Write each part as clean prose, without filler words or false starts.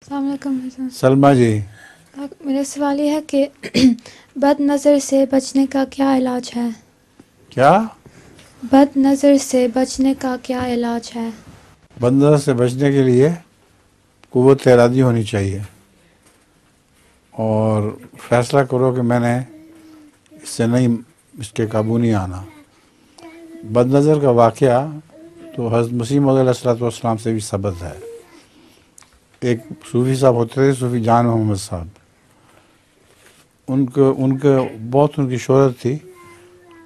السلام علیکم حسن. سلمہ جی. میرا سوال یہ ہے کہ بد نظر سے بچنے کا کیا علاج ہے؟ کیا؟ بد نظر سے بچنے کا کیا علاج ہے؟ بد نظر سے بچنے کے لیے قوت ارادی ہونی چاہیے اور فیصلہ کرو کہ میں نے اس سے نہیں، اس کے قابو نہیں آنا. بد نظر کا واقعہ تو حضرت مسیح موعود علیہ الصلوۃ والسلام سے بھی ثبت ہے. ایک صوفی صاحب ہوتے تھے، صوفی جان محمد صاحب. ان کے بہت ان کی شہرت تھی.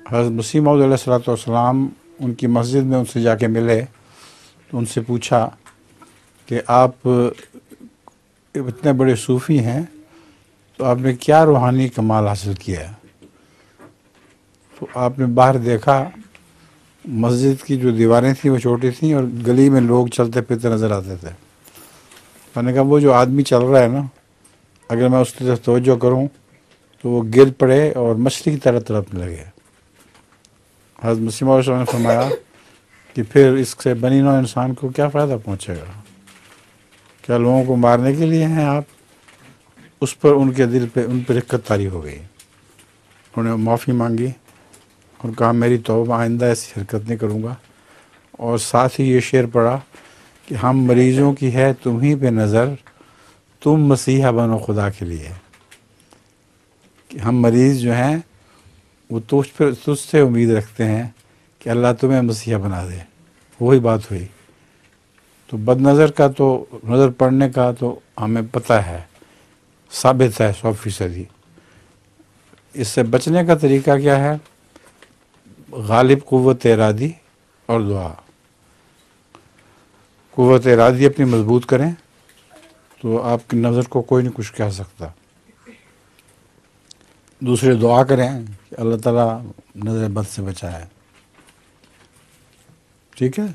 حضرت مسیح موعود علیہ الصلوۃ والسلام ان کی مسجد میں ان سے جا کے ملے تو ان سے پوچھا کہ آپ اتنے بڑے صوفی ہیں تو آپ نے کیا روحانی کمال حاصل کیا ہے؟ تو آپ نے باہر دیکھا، مسجد کی جو دیواریں تھیں وہ چھوٹی تھیں اور گلی میں لوگ چلتے پھرتے نظر آتے تھے. میں نے کہا وہ جو آدمی چل رہا ہے نا، اگر میں اس کی طرف توجہ کروں تو وہ گر پڑے اور مچھلی کی طرح تڑپنے لگے. حضرت مسیح موعود نے فرمایا کہ پھر اس سے بنی نوع انسان کو کیا فائدہ پہنچے گا؟ کیا لوگوں کو مارنے کے لیے ہیں آپ؟ اس پر ان کے دل پہ ان پہ رقت طاری ہو گئی. انہوں نے معافی مانگی اور کہا میری توبہ، آئندہ ایسی حرکت نہیں کروں گا. اور ساتھ ہی یہ شعر پڑھا کہ ہم مریضوں کی ہے تمہیں پہ نظر، تم مسیحا بنو خدا کے لیے. کہ ہم مریض جو ہیں وہ تجھ سے امید رکھتے ہیں کہ اللہ تمہیں مسیحا بنا دے. وہی بات ہوئی. تو بد نظر کا تو نظر پڑنے کا تو ہمیں پتہ ہے، ثابت ہے 100%. اس سے بچنے کا طریقہ کیا ہے؟ غالب قوت ارادی اور دعا. قوت ارادی اپنی مضبوط کریں تو آپ کی نظر کو کوئی نہیں کچھ کہہ سکتا. دوسرے دعا کریں کہ اللہ تعالیٰ نظر بد سے بچائے. ٹھیک ہے.